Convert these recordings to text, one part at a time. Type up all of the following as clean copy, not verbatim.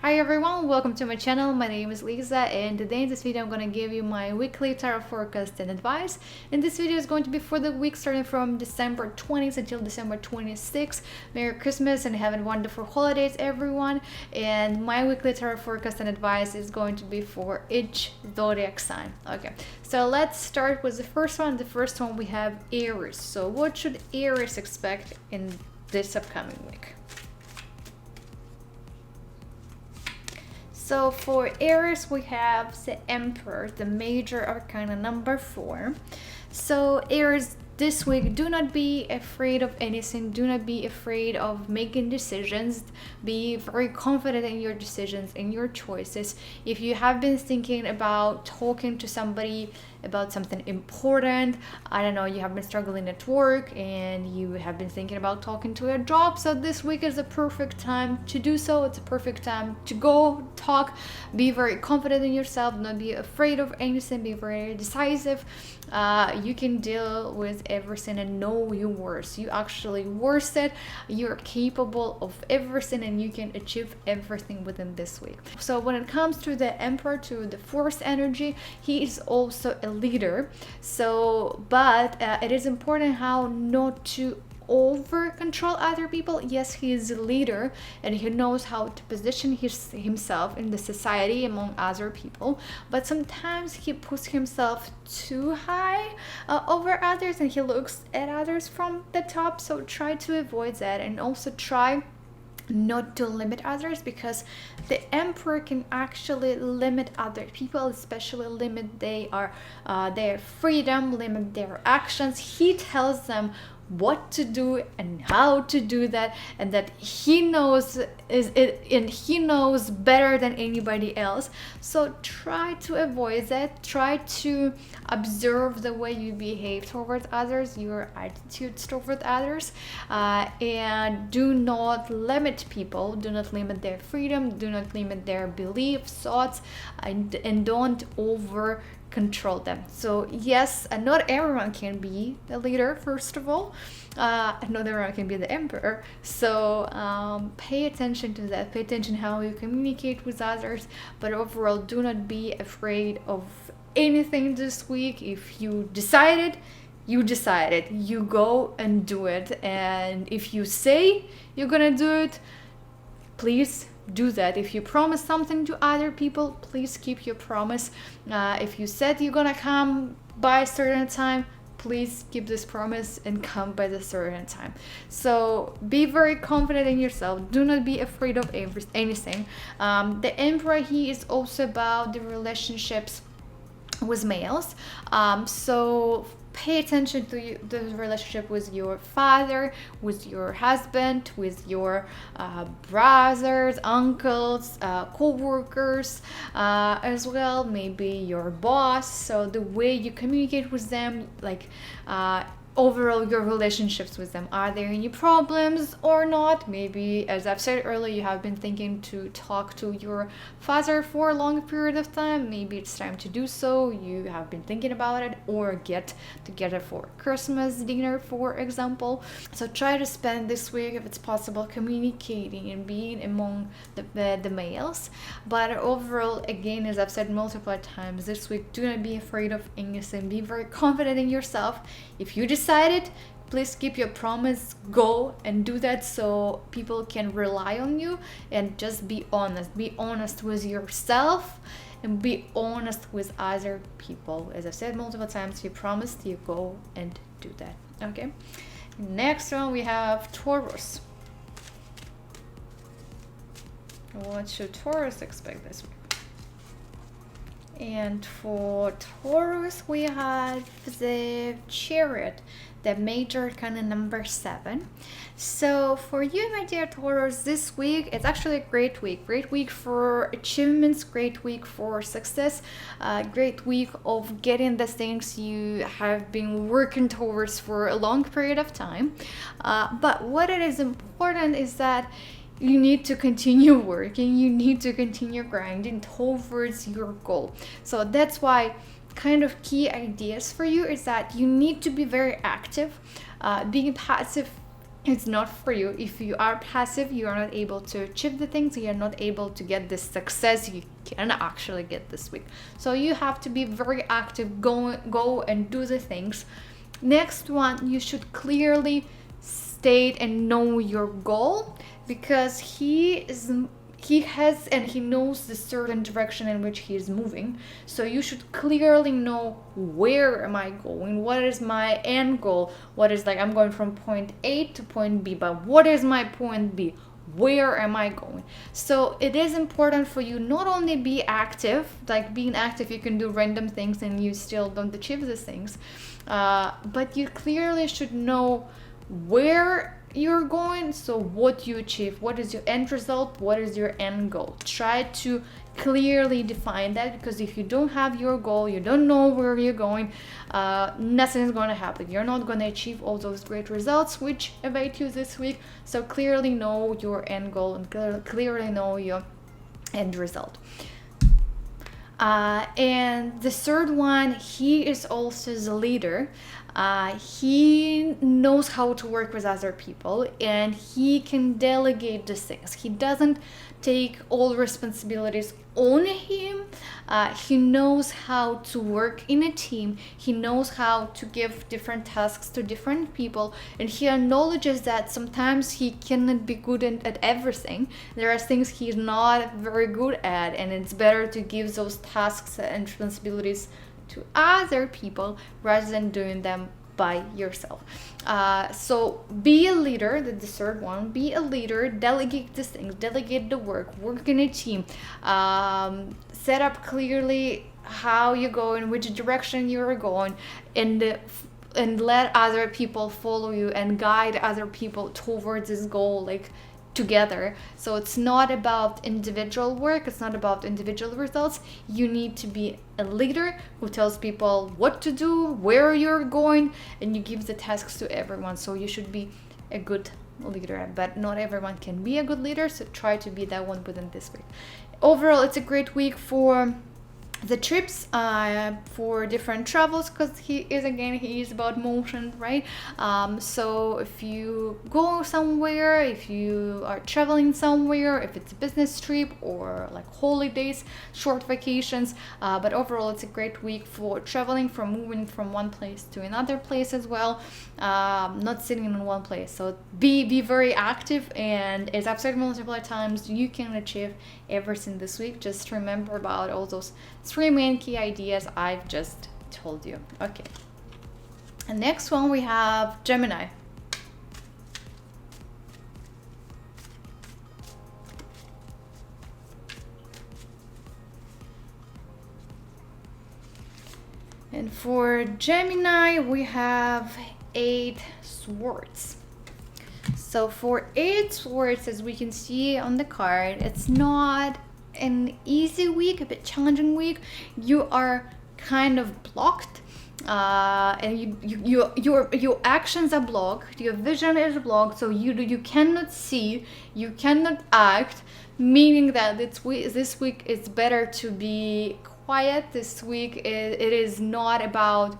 Hi everyone, welcome to my channel. My name is Lisa, and today in this video I'm going to give you my weekly tarot forecast and advice. And this video is going to be for the week starting from December 20th until December 26th. Merry Christmas and have a wonderful holidays everyone. And my weekly tarot forecast and advice is going to be for each zodiac sign. Okay, so let's start with the first one. The first one we have Aries. So what should Aries expect in this upcoming week? So for Aries, we have the Emperor, the major arcana number 4. So Aries, this week, do not be afraid of anything. Do not be afraid of making decisions. Be very confident in your decisions, in your choices. If you have been thinking about talking to somebody about something important, I don't know, you have been struggling at work and you have been thinking about talking to a job, so this week is a perfect time to do so. It's a perfect time to go talk. Be very confident in yourself, not be afraid of anything, be very decisive. You can deal with everything and know your worth. You actually worth it. You're capable of everything and you can achieve everything within this week. So when it comes to the Emperor, to the fourth energy, he is also a leader. So but it is important how not to over control other people. Yes, he is a leader and he knows how to position himself in the society among other people, but sometimes he puts himself too high over others and he looks at others from the top. So try to avoid that, and also try not to limit others, because the Emperor can actually limit other people, especially limit their freedom, limit their actions. He tells them what to do and how to do that, and that he knows and he knows better than anybody else. So try to avoid that. Try to observe the way you behave towards others, your attitudes towards others, and do not limit people. Do not limit their freedom. Do not limit their beliefs, thoughts, and don't over control them. So yes, not everyone can be the leader, first of all. Not everyone can be the Emperor. So pay attention to that. Pay attention how you communicate with others. But overall, do not be afraid of anything this week. If you decided, you decided. You go and do it. And if you say you're gonna do it, please do that. If you promise something to other people, please keep your promise. If you said you're gonna come by a certain time, please keep this promise and come by the certain time. So be very confident in yourself. Do not be afraid of anything. The Emperor, he is also about the relationships with males. So pay attention to the relationship with your father, with your husband, with your brothers, uncles, co-workers, as well, maybe your boss. So the way you communicate with them, like overall your relationships with them, are there any problems or not? Maybe, as I've said earlier, you have been thinking to talk to your father for a long period of time. Maybe it's time to do so. You have been thinking about it, or get together for Christmas dinner, for example. So try to spend this week, if it's possible, communicating and being among the males. But overall, again, as I've said multiple times this week, do not be afraid of anything. Be very confident in yourself. If you decided, please keep your promise. Go and do that, so people can rely on you. And just be honest. Be honest with yourself and be honest with other people. As I've said multiple times, you promised, you go and do that. Okay, next one we have Taurus. What should Taurus expect this week? And for Taurus, we have the Chariot, the major arcana number 7. So for you, my dear Taurus, this week, it's actually a great week. Great week for achievements, great week for success, great week of getting the things you have been working towards for a long period of time. But what it is important is that you need to continue working, you need to continue grinding towards your goal. So that's why kind of key ideas for you is that you need to be very active. Being passive It's not for you. If you are passive, you are not able to achieve the things, you are not able to get the success you can actually get this week. So you have to be very active, go and do the things. Next one, you should clearly state and know your goal, because he has and he knows the certain direction in which he is moving. So you should clearly know, where am I going, what is my end goal, what is, like, I'm going from point A to point B, but what is my point B, where am I going? So it is important for you not only be active, like being active you can do random things and you still don't achieve these things, but you clearly should know where you're going, so what you achieve, what is your end result, what is your end goal. Try to clearly define that, because if you don't have your goal, you don't know where you're going, nothing is going to happen. You're not going to achieve all those great results which await you this week. So clearly know your end goal and clearly know your end result. And the third one, he is also the leader. He knows how to work with other people and he can delegate the things. He doesn't take all responsibilities on him. He knows how to work in a team. He knows how to give different tasks to different people, and he acknowledges that sometimes he cannot be good at everything. There are things he's not very good at, and it's better to give those tasks and responsibilities to other people rather than doing them by yourself. So be a leader. That's the third one. Be a leader. Delegate the things, delegate the work in a team, set up clearly how you go, in which direction you're going, and let other people follow you and guide other people towards this goal, like together. So it's not about individual work, it's not about individual results. You need to be a leader who tells people what to do, where you're going, and you give the tasks to everyone. So you should be a good leader, but not everyone can be a good leader, so try to be that one within this week. Overall, it's a great week for the trips, for different travels, because he is about motion, right? So if you go somewhere, if you are traveling somewhere, if it's a business trip or like holidays, short vacations, but overall it's a great week for traveling, for moving from one place to another place as well, not sitting in one place. So be very active, and as I've said multiple times, you can achieve everything this week. Just remember about all those 3 main key ideas I've just told you. Okay. And next one we have Gemini. And for Gemini we have 8 swords. So for 8 swords, as we can see on the card, it's not an easy week, a bit challenging week. You are kind of blocked, and your actions are blocked, your vision is blocked, so you cannot see, you cannot act, meaning that this week it's better to be quiet. This week it is not about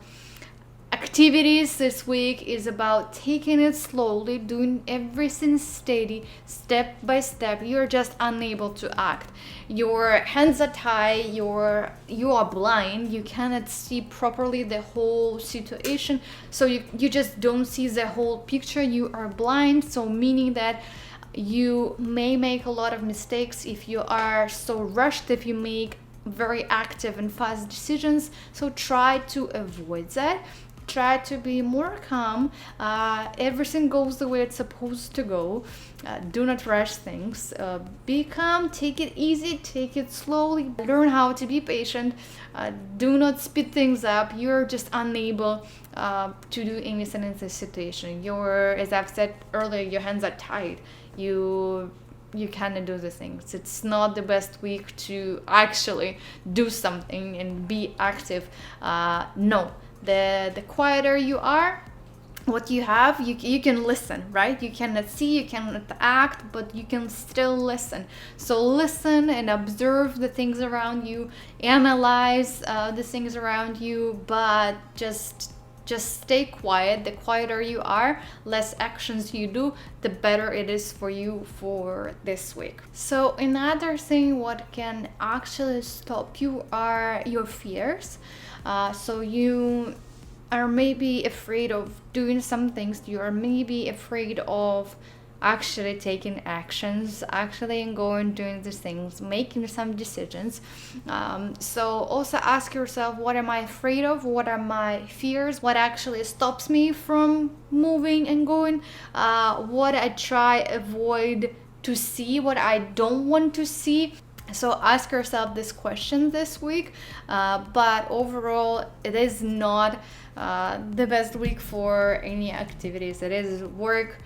activities. This week is about taking it slowly, doing everything steady, step by step. You're just unable to act. Your hands are tied, you are blind, you cannot see properly the whole situation, so you just don't see the whole picture. You are blind, so meaning that you may make a lot of mistakes if you are so rushed, if you make very active and fast decisions. So try to avoid that. Try to be more calm. Everything goes the way it's supposed to go. Do not rush things. Be calm, take it easy, take it slowly. Learn how to be patient. Do not speed things up. You're just unable to do anything in this situation. As I've said earlier, your hands are tied. You cannot do the things. It's not the best week to actually do something and be active. No. The quieter you are, what you have, you can listen, right? You cannot see, you cannot act, but you can still listen. So listen and observe the things around you, analyze the things around you, but just just stay quiet. The quieter you are, less actions you do, the better it is for you for this week. So another thing what can actually stop you are your fears. So you are maybe afraid of doing some things. You are maybe afraid of actually taking actions, actually going doing these things, making some decisions. So also ask yourself, what am I afraid of? What are my fears? What actually stops me from moving and going? What I try avoid to see, what I don't want to see. So ask yourself this question this week, but overall it is not the best week for any activities. It is work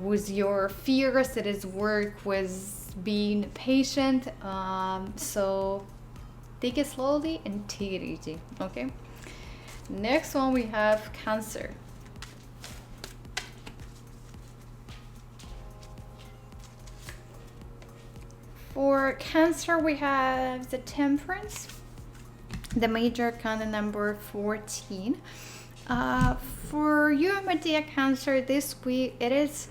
with your fears, it is work with being patient. So take it slowly and take it easy, okay? Next one we have Cancer. For Cancer, we have the Temperance, the major arcana number 14. For you, my dear Cancer, this week it is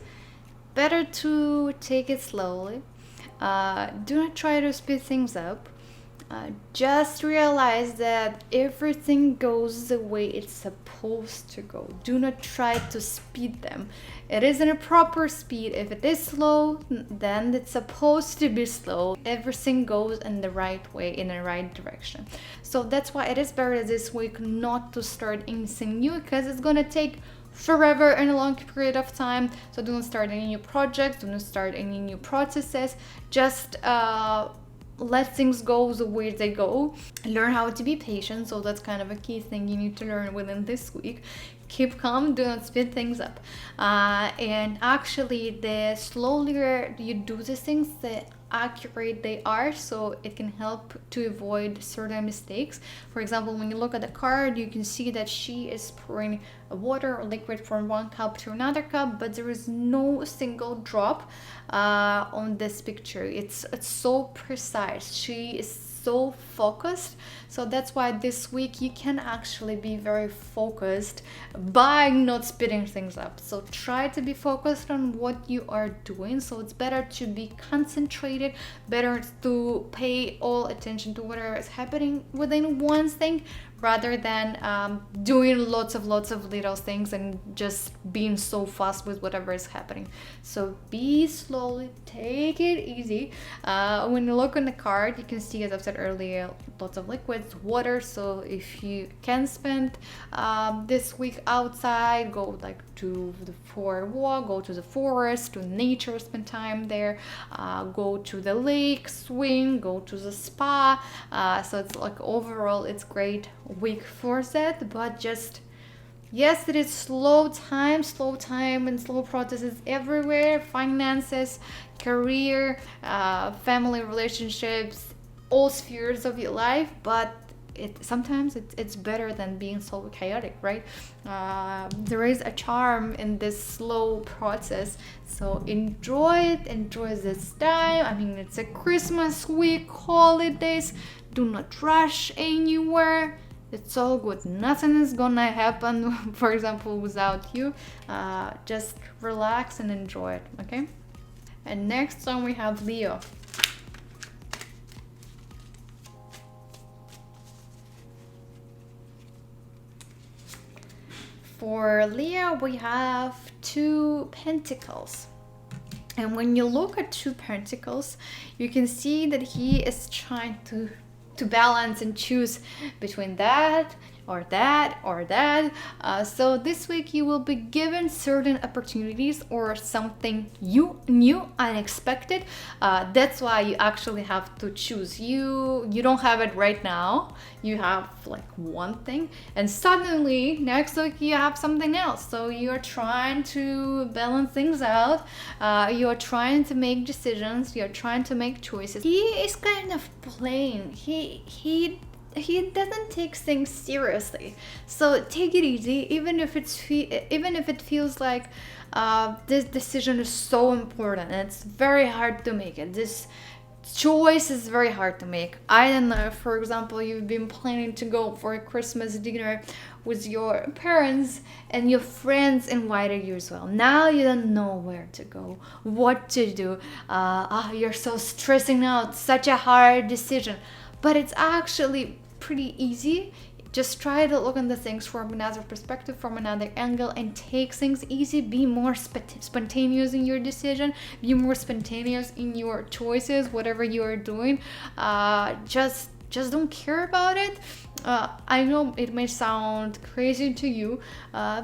better to take it slowly. Do not try to speed things up. Just realize that everything goes the way it's supposed to go. Do not try to speed them. It isn't a proper speed. If it is slow, then it's supposed to be slow. Everything goes in the right way, in the right direction. So that's why it is better this week not to start anything new, because it's gonna take forever and a long period of time. So do not start any new projects, do not start any new processes. Just let things go the way they go. Learn how to be patient. So that's kind of a key thing you need to learn within this week. Keep calm, do not speed things up. And actually, the slower you do these things, the accurate they are, so it can help to avoid certain mistakes. For example, when you look at the card, you can see that she is pouring water or liquid from one cup to another cup, but there is no single drop on this picture. It's so precise. She is so focused. So that's why this week you can actually be very focused by not speeding things up. So try to be focused on what you are doing. So it's better to be concentrated, better to pay all attention to whatever is happening within one thing, rather than doing lots of little things and just being so fast with whatever is happening. So be slowly, take it easy. When you look on the card, you can see, as I've said earlier, lots of liquids, water. So if you can spend this week outside, go like for a walk, go to the forest, to nature, spend time there, go to the lake, swing, go to the spa. So it's like overall it's great week for that. But just, yes, it is slow time and slow processes everywhere. Finances, career, family relationships, all spheres of your life. But sometimes it's better than being so chaotic, right? There is a charm in this slow process. So enjoy this time. I mean, it's a Christmas week, holidays. Do not rush anywhere. It's all good. Nothing is gonna happen, for example, without you. Just relax and enjoy it, okay? And next one we have Leo. For Leo, we have 2 pentacles. And when you look at 2 pentacles, you can see that he is trying to balance and choose between that or that or that. So this week you will be given certain opportunities or something new, unexpected. That's why you actually have to choose. You don't have it right now. You have like one thing, and suddenly next week you have something else. So you're trying to balance things out. You're trying to make decisions. You're trying to make choices. He is kind of playing. He doesn't take things seriously. So take it easy, even if it feels like this decision is so important and it's very hard to make it. choice is very hard to make. I don't know, for example, you've been planning to go for a Christmas dinner with your parents and your friends invited you as well. Now you don't know where to go, what to do. You're so stressing out, such a hard decision. But it's actually pretty easy. Just try to look at the things from another perspective, from another angle, and take things easy. Be more spontaneous in your decision. Be more spontaneous in your choices, whatever you are doing. Just don't care about it. I know it may sound crazy to you.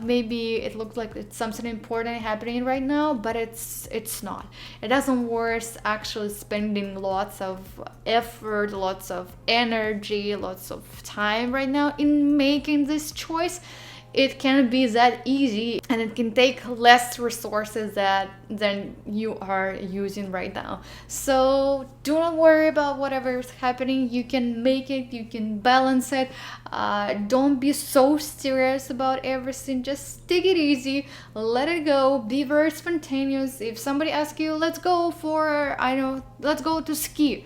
Maybe it looks like it's something important happening right now, but it's not. It doesn't worth actually spending lots of effort, lots of energy, lots of time right now in making this choice. It can be that easy, and it can take less resources than you are using right now. So do not worry about whatever is happening. You can make it, you can balance it. Don't be so serious about everything. Just take it easy, let it go, be very spontaneous. If somebody asks you, let's go to ski,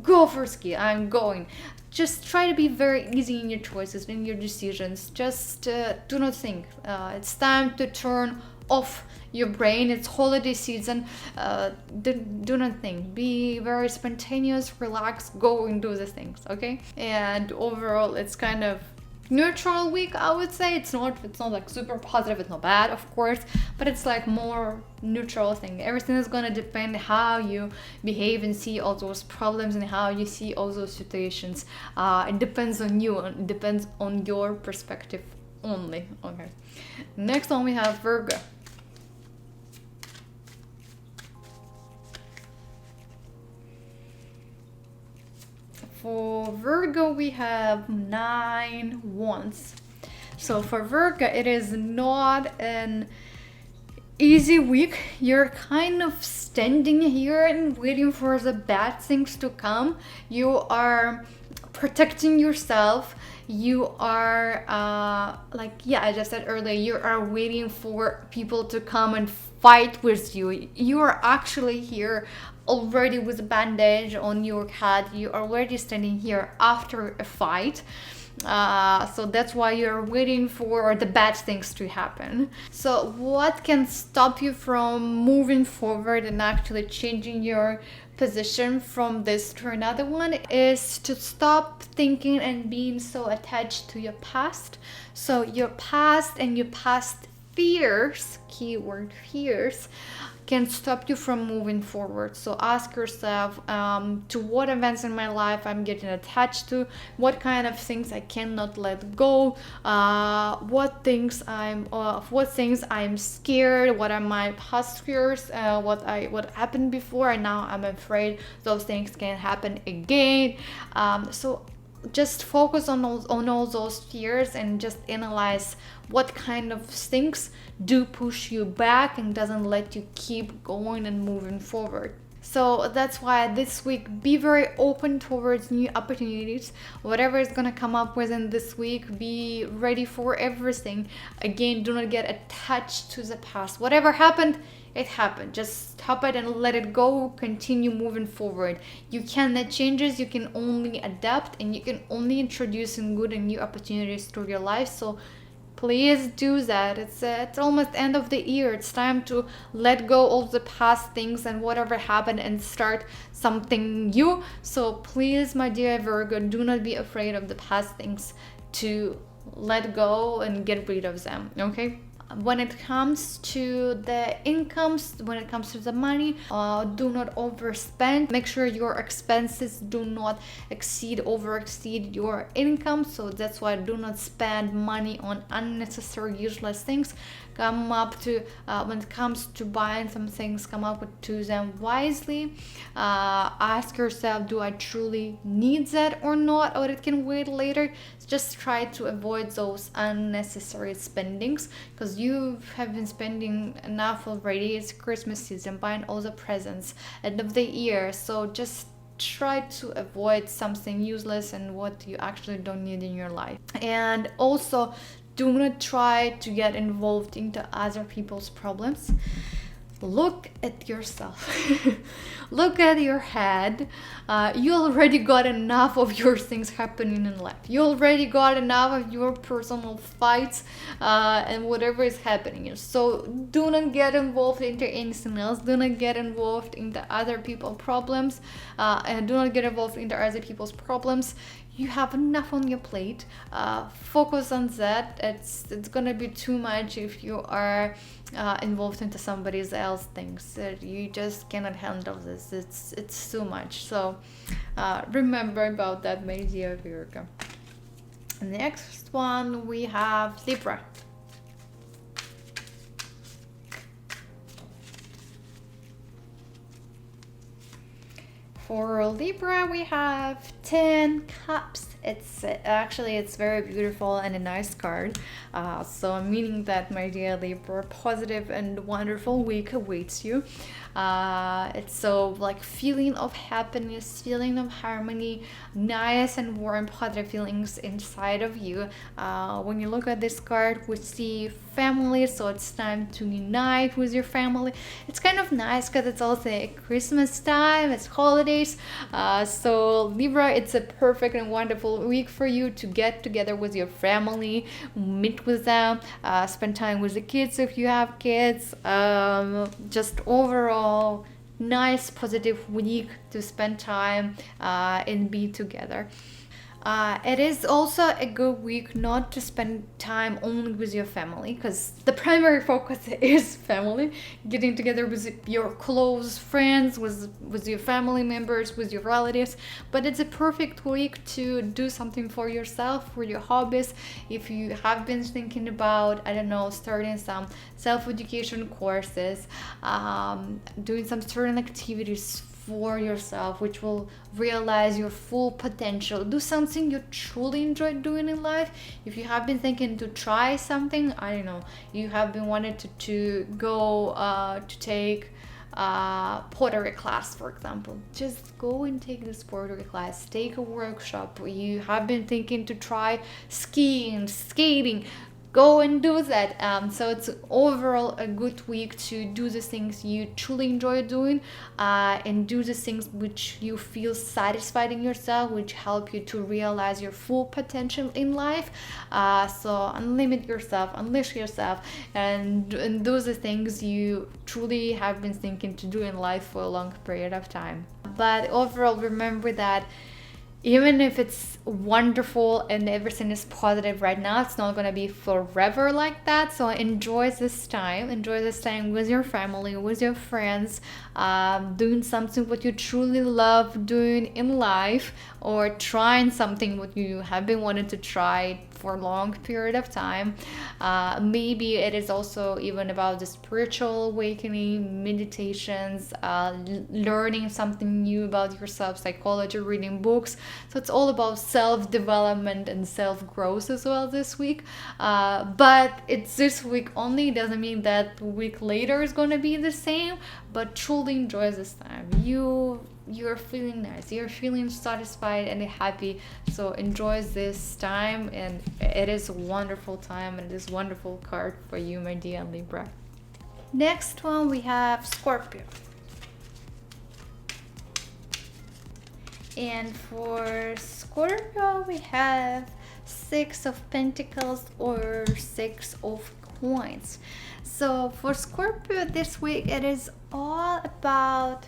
go for ski. I'm going. Just try to be very easy in your choices, in your decisions. Just do not think. It's time to turn off your brain. It's holiday season. Do not think. Be very spontaneous, relax, go and do the things, okay? And overall, it's kind of neutral week, I would say. It's not like super positive, it's not bad, of course, but it's like more neutral thing. Everything is gonna depend how you behave and see all those problems and how you see all those situations. It depends on you, and it depends on your perspective only. Okay, next one we have Virgo. For Virgo, we have 9 wands. So for Virgo, it is not an easy week. You're kind of standing here and waiting for the bad things to come. You are protecting yourself. You are I just said earlier, you are waiting for people to come and fight with you. You are actually here already with a bandage on your head. You are already standing here after a fight. So that's why you're waiting for the bad things to happen. So what can stop you from moving forward and actually changing your position from this to another one is to stop thinking and being so attached to your past. So your past and your past fears, keyword fears, can stop you from moving forward. So ask yourself, to what events in my life I'm getting attached to, what kind of things I cannot let go, what things I'm scared, what are my past fears, what happened before and now I'm afraid those things can happen again. So just focus on all those fears and just analyze what kind of things do push you back and doesn't let you keep going and moving forward. So that's why this week, be very open towards new opportunities. Whatever is going to come up within this week, be ready for everything. Again, do not get attached to the past. Whatever happened, it happened. Just stop it and let it go. Continue moving forward. You cannot change it. You can only adapt, and you can only introduce good and new opportunities to your life. So please do that. It's almost end of the year. It's time to let go of the past things and whatever happened and start something new. So please, my dear Virgo, do not be afraid of the past things, to let go and get rid of them, okay? When it comes to the incomes, when it comes to the money, do not overspend. Make sure your expenses do not exceed your income. So that's why do not spend money on unnecessary, useless things. When it comes to buying some things, come up to them wisely. Ask yourself, do I truly need that or not, or it can wait later? Just try to avoid those unnecessary spendings, because you have been spending enough already. It's Christmas season, buying all the presents, end of the year. So just try to avoid something useless and what you actually don't need in your life. And also, do not try to get involved into other people's problems. look at yourself. Look at your head. You already got enough of your things happening in life. You already got enough of your personal fights and whatever is happening. So do not get involved into anything else. Do not get involved into other people's problems, and do not get involved into other people's problems. You have enough on your plate. Focus on that. It's gonna be too much if you are involved into somebody else's things. You just cannot handle this. It's too much. So remember about that, my dear Virgo. Next one we have Libra. For Libra, we have 10 cups. It's actually, it's very beautiful and a nice card. So meaning that, my dear Libra, positive and wonderful week awaits you. It's so like feeling of happiness, feeling of harmony, nice and warm, positive feelings inside of you. When you look at this card, we see family, so it's time to unite with your family. It's kind of nice because it's also a Christmas time, it's holidays. So Libra, it's a perfect and wonderful week for you to get together with your family, meet with them, spend time with the kids if you have kids. Just overall nice positive week to spend time and be together. It is also a good week not to spend time only with your family, because the primary focus is family, getting together with your close friends, with your family members, with your relatives. But it's a perfect week to do something for yourself, for your hobbies. If you have been thinking about, I don't know, starting some self-education courses, doing some certain activities for yourself which will realize your full potential, do something you truly enjoy doing in life. If you have been thinking to try something, I don't know, you have been wanted to go to take pottery class, for example, just go and take this pottery class, take a workshop. You have been thinking to try skiing, skating, go and do that. So it's overall a good week to do the things you truly enjoy doing, and do the things which you feel satisfied in yourself, which help you to realize your full potential in life. So unlimit yourself, unleash yourself, and do the things you truly have been thinking to do in life for a long period of time. But overall, remember that even if it's wonderful and everything is positive right now, it's not going to be forever like that. So enjoy this time with your family, with your friends, doing something what you truly love doing in life, or trying something what you have been wanting to try for a long period of time. Maybe it is also even about the spiritual awakening, meditations, learning something new about yourself, psychology, reading books. So it's all about self-development and self-growth as well this week. But it's this week only. It doesn't mean that a week later is going to be the same, but truly enjoy this time. You're feeling nice, you're feeling satisfied and happy, so enjoy this time, and it is a wonderful time, and it is a wonderful card for you, my dear Libra. Next one we have Scorpio. And for Scorpio we have 6 of Pentacles or 6 of Coins. So for Scorpio this week, it is all about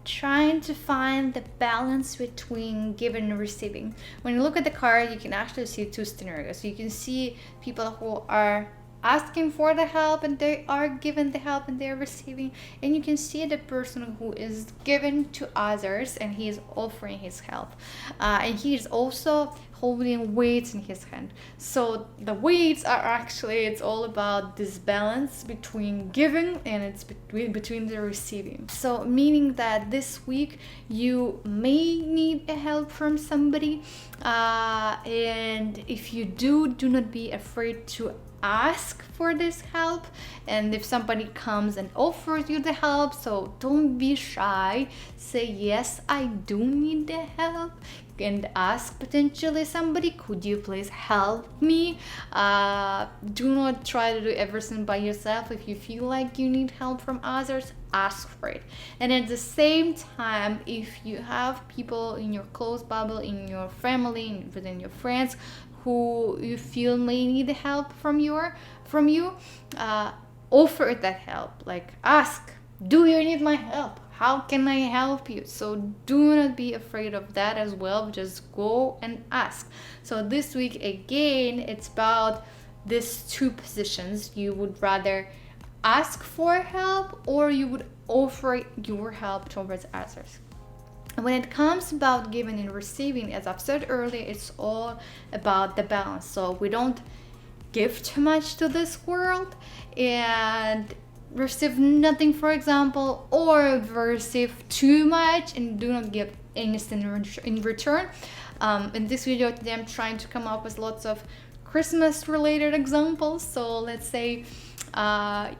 trying to find the balance between giving and receiving. When you look at the card, you can actually see 2 scenarios. You can see people who are asking for the help and they are given the help and they're receiving, and you can see the person who is given to others and he is offering his help, and he is also holding weights in his hand. So the weights are actually, it's all about this balance between giving and it's between the receiving. So meaning that this week you may need a help from somebody, and if you do not be afraid to ask for this help. And if somebody comes and offers you the help, so don't be shy, say yes, I do need the help, and ask potentially somebody, could you please help me? Do not try to do everything by yourself. If you feel like you need help from others, ask for it. And at the same time, if you have people in your close bubble, in your family, within your friends, who you feel may need help from you, offer that help. Like, ask, do you need my help? How can I help you? So do not be afraid of that as well. Just go and ask. So this week, again, it's about these two positions. You would rather ask for help, or you would offer your help towards others. And when it comes about giving and receiving, as I've said earlier, it's all about the balance. So we don't give too much to this world and receive nothing, for example, or receive too much and do not give anything in return. In this video today, I'm trying to come up with lots of Christmas related examples. So let's say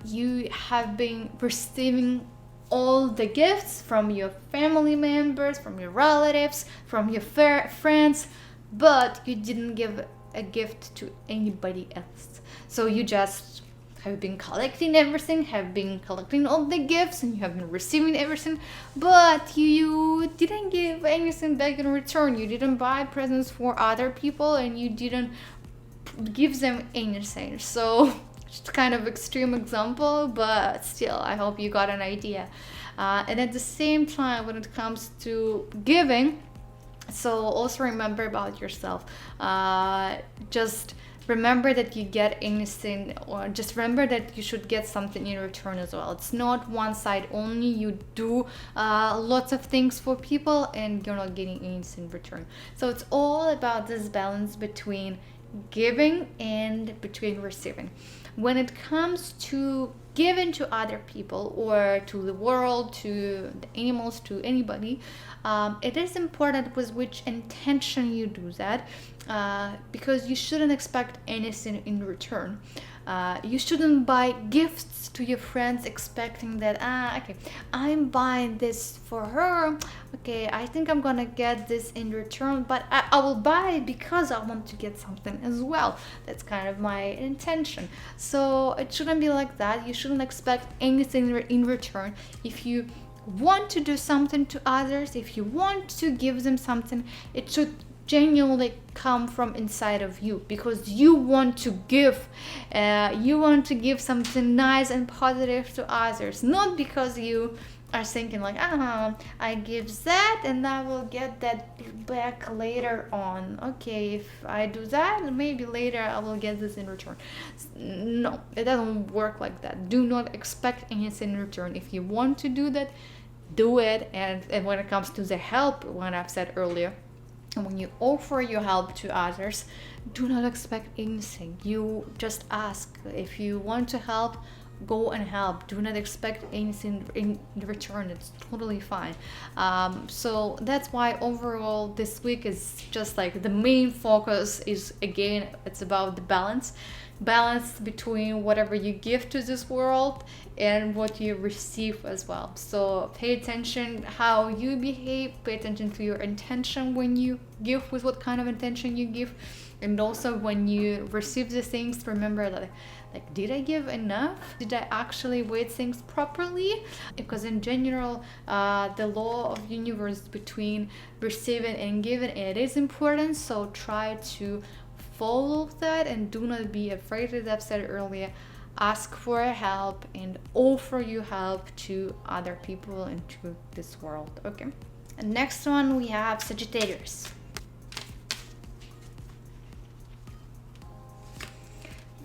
you have been receiving all the gifts from your family members, from your relatives, from your friends, but you didn't give a gift to anybody else. So you just have been collecting everything, have been collecting all the gifts, and you have been receiving everything, but you didn't give anything back in return. You didn't buy presents for other people, and you didn't give them anything. So just kind of extreme example, but still, I hope you got an idea. And at the same time, when it comes to giving, so also remember about yourself. Just remember that you get anything, or just remember that you should get something in return as well. It's not one side only. You do lots of things for people and you're not getting anything in return. So it's all about this balance between giving and between receiving. When it comes to giving to other people or to the world, to the animals, to anybody, it is important with which intention you do that, because you shouldn't expect anything in return. You shouldn't buy gifts to your friends expecting that, okay, I'm buying this for her, okay, I think I'm gonna get this in return, but I will buy it because I want to get something as well. That's kind of my intention. So it shouldn't be like that. You shouldn't expect anything in return. If you want to do something to others, if you want to give them something, it should genuinely come from inside of you, because you want to give. You want to give something nice and positive to others, not because you are thinking like, I give that and I will get that back later on. Okay, if I do that, maybe later I will get this in return. No, it doesn't work like that. Do not expect anything in return. If you want to do that, do it. And when it comes to the help, when I've said earlier, when you offer your help to others, do not expect anything. You just ask. If you want to help, go and help. Do not expect anything in return. It's totally fine. So that's why overall this week is just like the main focus is, again, it's about the balance between whatever you give to this world and what you receive as well. So pay attention how you behave, pay attention to your intention when you give, with what kind of intention you give, and also when you receive the things, remember that, like, did I give enough? Did I actually weigh things properly? Because in general, the law of universe between receiving and giving, it is important. So try to follow that and do not be afraid, as I've said earlier. Ask for help and offer your help to other people and to this world. Okay. And next one we have Sagittarius.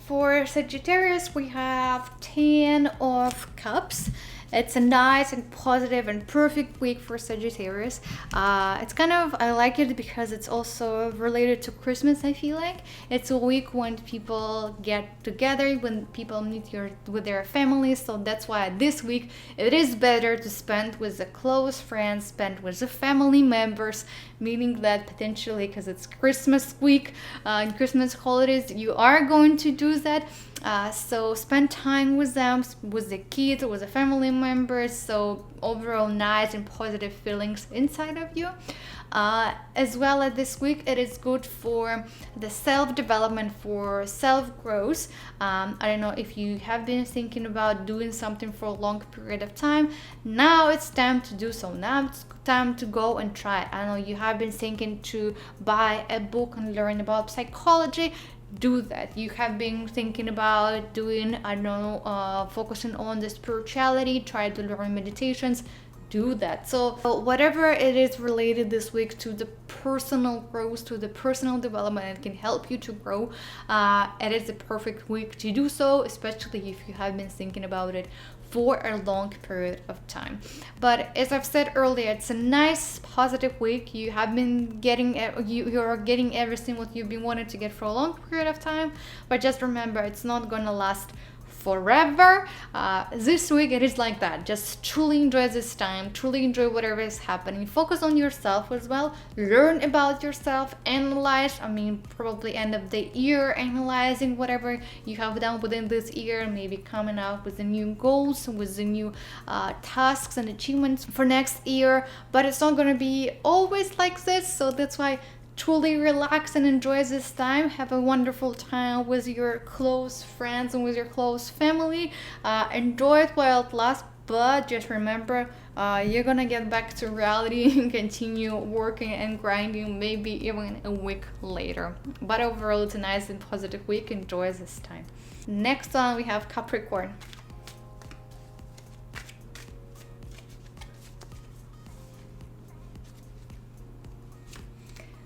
For Sagittarius, we have 10 of Cups. It's a nice and positive and perfect week for Sagittarius. It's kind of, I like it because it's also related to Christmas, I feel like. It's a week when people get together, when people meet with their families. So that's why this week it is better to spend with the close friends, spend with the family members, meaning that potentially, because it's Christmas week and Christmas holidays, you are going to do that. So spend time with them, with the kids, with the family members. So overall nice and positive feelings inside of you. As well as this week, it is good for the self-development, for self-growth. I don't know if you have been thinking about doing something for a long period of time. Now it's time to do so. Now it's time to go and try it. I know you have been thinking to buy a book and learn about psychology. Do that. You have been thinking about doing, I don't know, focusing on the spirituality, try to learn meditations. Do that. So whatever it is related this week to the personal growth, to the personal development, it can help you to grow. It is a perfect week to do so, especially if you have been thinking about it for a long period of time. But as I've said earlier, it's a nice positive week. You have been getting you're getting everything what you've been wanting to get for a long period of time, but just remember, it's not gonna last forever. This week it is like that. Just truly enjoy this time, truly enjoy whatever is happening. Focus on yourself as well. Learn about yourself, analyze. Probably end of the year analyzing whatever you have done within this year, maybe coming up with the new goals, with the new tasks and achievements for next year. But it's not going to be always like this, so that's why truly relax and enjoy this time. Have a wonderful time with your close friends and with your close family. Enjoy it while it lasts, but just remember, you're gonna get back to reality and continue working and grinding, maybe even a week later. But overall, it's a nice and positive week. Enjoy this time. Next one, we have Capricorn.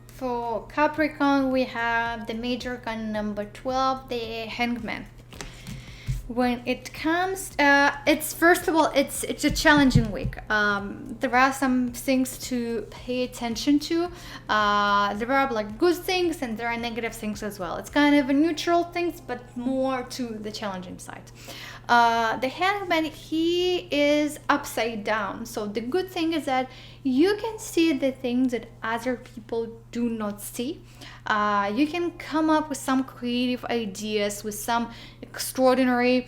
For Capricorn, we have the major arcana number 12, the Hangman. When it comes, it's first of all, it's a challenging week. There are some things to pay attention to. There are like good things and there are negative things as well. It's kind of a neutral things, but more to the challenging side. The Hangman, he is upside down. So the good thing is that you can see the things that other people do not see. You can come up with some creative ideas, with some extraordinary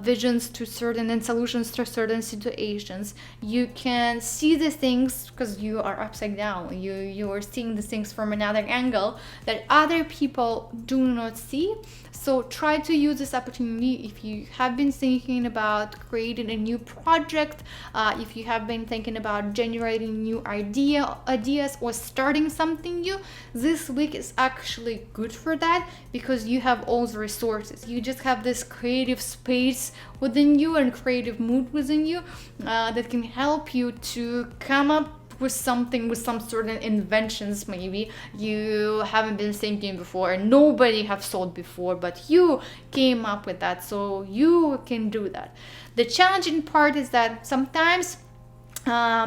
visions to certain and solutions to certain situations. You can see the things because you are upside down. You are seeing the things from another angle that other people do not see. So try to use this opportunity if you have been thinking about creating a new project, if you have been thinking about generating new ideas or starting something new. This week is actually good for that because you have all the resources. You just have this creative space within you and creative mood within you that can help you to come up with something, with some certain inventions maybe you haven't been thinking before and nobody have thought before, but you came up with that, so you can do that. The challenging part is that sometimes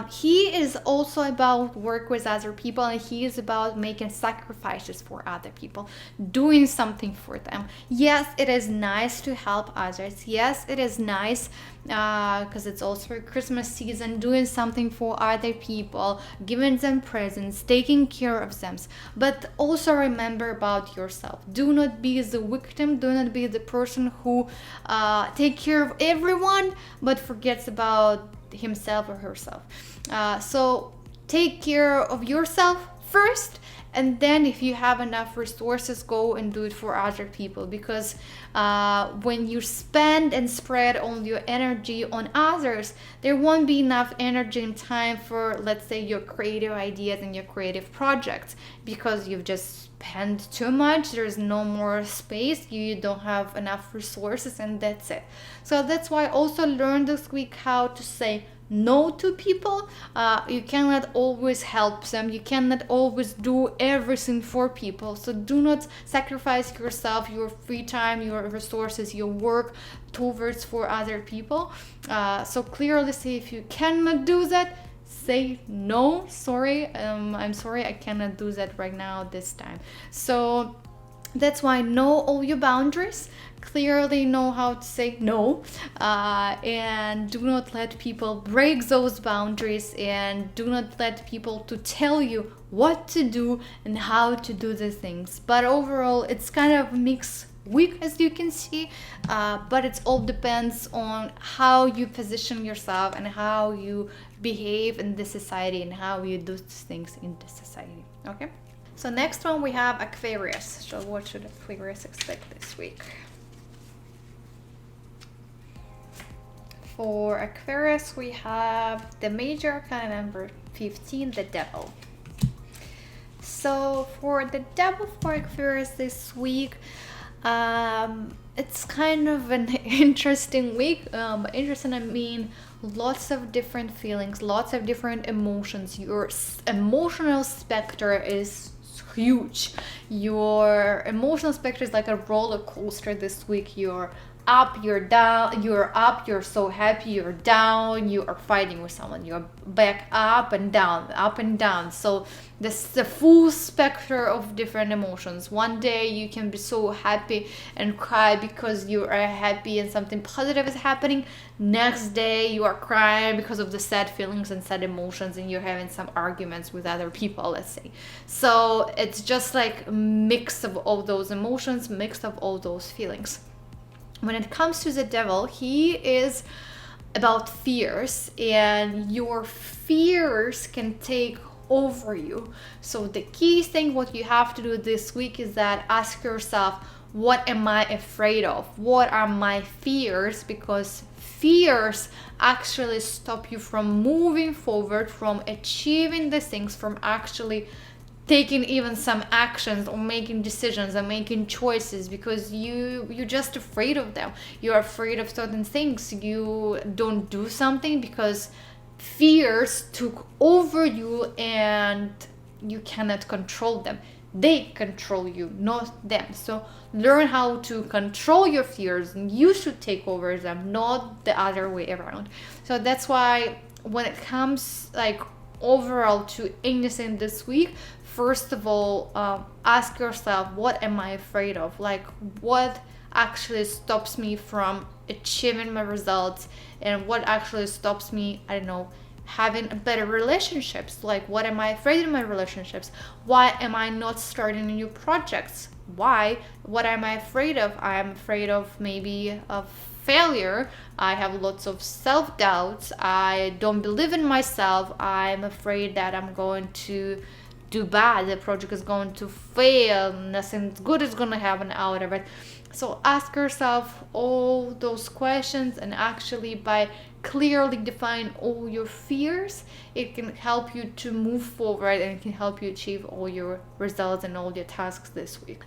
he is also about work with other people, and he is about making sacrifices for other people, doing something for them. Yes, it is nice to help others. Yes, it is nice because it's also Christmas season, doing something for other people, giving them presents, taking care of them. But also remember about yourself. Do not be the victim. Do not be the person who take care of everyone but forgets about himself or herself. So take care of yourself first, and then if you have enough resources, go and do it for other people, because when you spend and spread all your energy on others, there won't be enough energy and time for, let's say, your creative ideas and your creative projects, because you've just spent too much. There's no more space, you don't have enough resources, and that's it. So that's why also learn this week how to say no to people. You cannot always help them, you cannot always do everything for people, so do not sacrifice yourself, your free time, your resources, your work towards for other people. So clearly say if you cannot do that, say no, sorry, I'm sorry, I cannot do that right now this time. So that's why know all your boundaries, clearly know how to say no, and do not let people break those boundaries, and do not let people to tell you what to do and how to do the things. But overall, it's kind of a mix week, as you can see, but it all depends on how you position yourself and how you behave in this society and how you do things in this society. Okay, so next one we have Aquarius. So what should Aquarius expect this week? For Aquarius, we have the major arcana number 15, the Devil. So for the Devil for Aquarius this week, it's kind of an interesting week. Interesting, I mean, lots of different feelings, lots of different emotions. Your emotional specter is huge. Your emotional specter is like a roller coaster this week. You're up, you're down, you're up, you're so happy, you're down, you are fighting with someone, you're back up and down, up and down. So this is the full spectrum of different emotions. One day you can be so happy and cry because you are happy and something positive is happening. Next day you are crying because of the sad feelings and sad emotions, and you're having some arguments with other people, let's say. So it's just like a mix of all those emotions, mix of all those feelings. When it comes to the Devil, he is about fears, and your fears can take over you. So the key thing what you have to do this week is that ask yourself, what am I afraid of? What are my fears? Because fears actually stop you from moving forward, from achieving the things, from actually taking even some actions or making decisions and making choices, because you're just afraid of them. You're afraid of certain things. You don't do something because fears took over you and you cannot control them. They control you, not them. So learn how to control your fears, and you should take over them, not the other way around. So that's why when it comes like overall to anything this week, first of all, ask yourself, what am I afraid of? Like, what actually stops me from achieving my results, and what actually stops me, I don't know, having better relationships? Like, what am I afraid in my relationships? Why am I not starting new projects? Why? What am I afraid of? I am afraid of maybe of failure. I have lots of self-doubts. I don't believe in myself. I'm afraid that I'm going to do bad, the project is going to fail, nothing good is going to happen out of it. So ask yourself all those questions, and actually by clearly define all your fears, it can help you to move forward, and it can help you achieve all your results and all your tasks this week.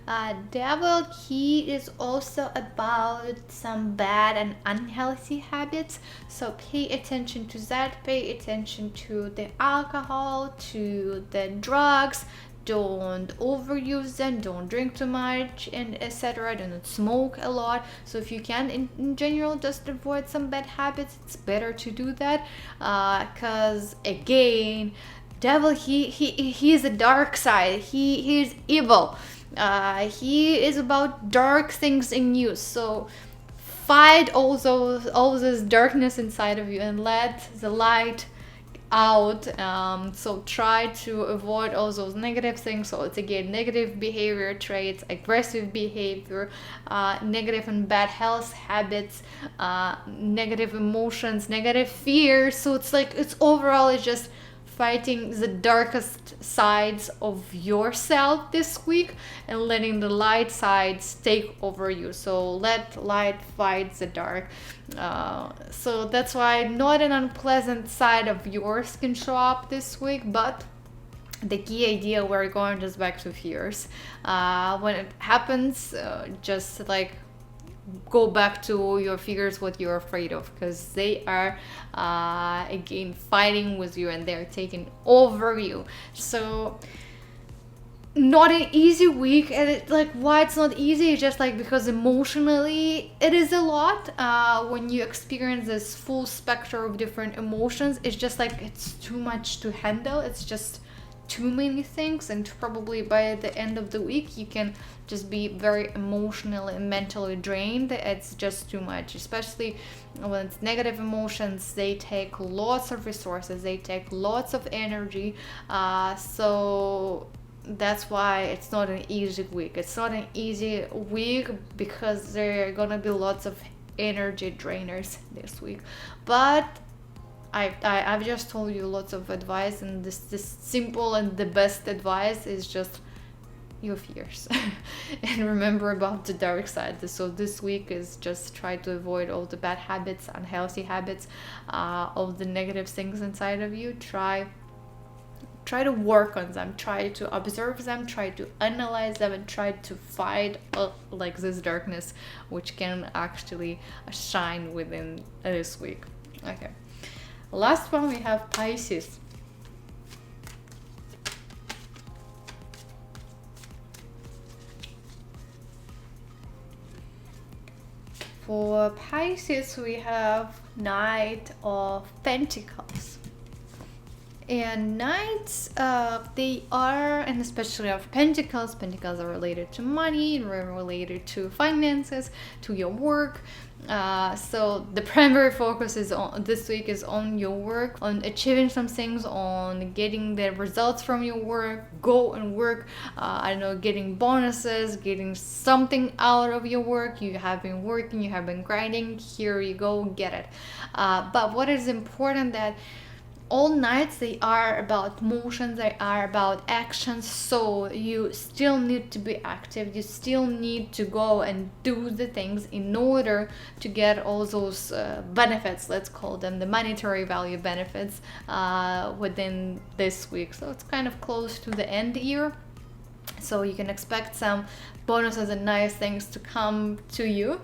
Devil, he is also about some bad and unhealthy habits, so pay attention to that. Pay attention to the alcohol, to the drugs. Don't overuse them, don't drink too much, and etc. Do not smoke a lot. So if you can, in general, just avoid some bad habits. It's better to do that, because again, Devil, he is a dark side. He is evil. He is about dark things in you. So fight all this darkness inside of you and let the light out. So try to avoid all those negative things. So it's again negative behavior traits, aggressive behavior, negative and bad health habits, negative emotions, negative fears. So it's like, it's overall, it's just fighting the darkest sides of yourself this week and letting the light sides take over you. So let light fight the dark. So that's why not an unpleasant side of yours can show up this week, but the key idea, we're going just back to fears. When it happens, just like go back to your fears, what you're afraid of, because they are again fighting with you and they're taking over you. So not an easy week, and it's like, why it's not easy, it's just like because emotionally it is a lot. When you experience this full spectrum of different emotions, it's just like it's too much to handle. It's just too many things, and probably by the end of the week you can just be very emotionally and mentally drained. It's just too much, especially when it's negative emotions. They take lots of resources, they take lots of energy, so that's why it's not an easy week. It's not an easy week because there are gonna be lots of energy drainers this week. But I've just told you lots of advice, and this simple and the best advice is just your fears and remember about the dark side. So this week is just try to avoid all the bad habits, unhealthy habits, all the negative things inside of you. Try to work on them, try to observe them, try to analyze them, and try to fight like this darkness which can actually shine within this week. Okay, last one we have Pisces. For Pisces, we have Knight of Pentacles. And Knights, they are, and especially of Pentacles are related to money, related to finances, to your work. So the primary focus is on this week is on your work, on achieving some things, on getting the results from your work. Go and work. I don't know, getting bonuses, getting something out of your work. You have been working, you have been grinding. Here you go, get it. But what is important that all nights, they are about motions, they are about actions, so you still need to be active, you still need to go and do the things in order to get all those benefits, let's call them the monetary value benefits, within this week. So it's kind of close to the end year, so you can expect some bonuses and nice things to come to you.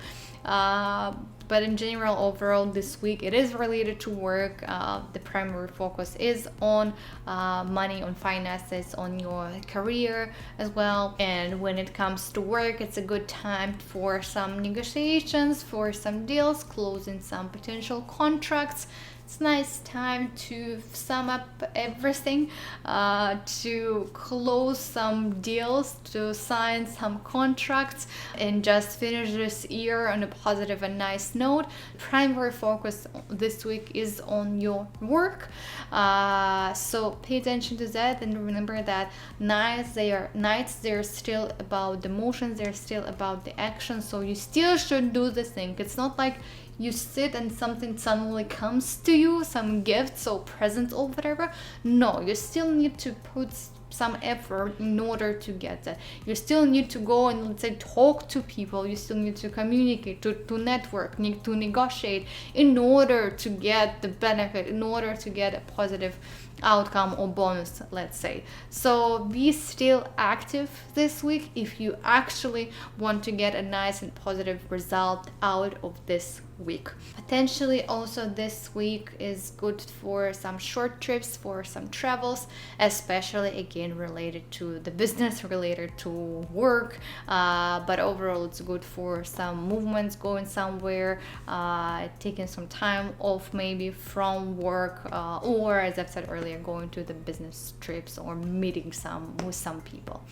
But in general, overall, this week it is related to work. The primary focus is on money, on finances, on your career as well. And when it comes to work, it's a good time for some negotiations, for some deals, closing some potential contracts. It's a nice time to sum up everything, to close some deals, to sign some contracts, and just finish this year on a positive and nice note. Primary focus this week is on your work, so pay attention to that, and remember that they're still about the motions, they're still about the action, so you still should do the thing. It's not like you sit and something suddenly comes to you, some gifts or presents or whatever. No, you still need to put some effort in order to get that. You still need to go and, let's say, talk to people. You still need to communicate, to network, need to negotiate in order to get the benefit, in order to get a positive outcome or bonus, let's say. So be still active this week if you actually want to get a nice and positive result out of this week. Potentially also this week is good for some short trips, for some travels, especially again related to the business, related to work, but overall it's good for some movements, going somewhere, taking some time off maybe from work, or as I've said earlier, going to the business trips or meeting with some people.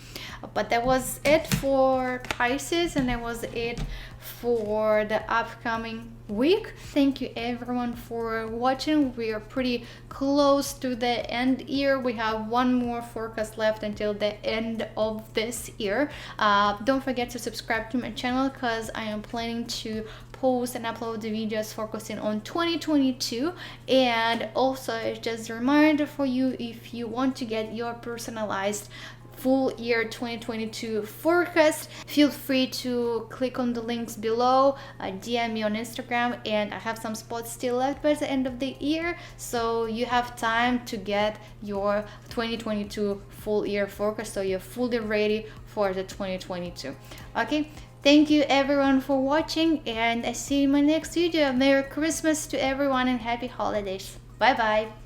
But that was it for Pisces, and that was it for the upcoming week. Thank you everyone for watching. We are pretty close to the end year. We have one more forecast left until the end of this year. Don't forget to subscribe to my channel because I am planning to post and upload the videos focusing on 2022. And also just a reminder for you, if you want to get your personalized full year 2022 forecast, feel free to click on the links below, DM me on Instagram, and I have some spots still left by the end of the year, so you have time to get your 2022 full year forecast, so you're fully ready for the 2022. Okay, thank you everyone for watching, and I see you in my next video. Merry Christmas to everyone and happy holidays. Bye bye.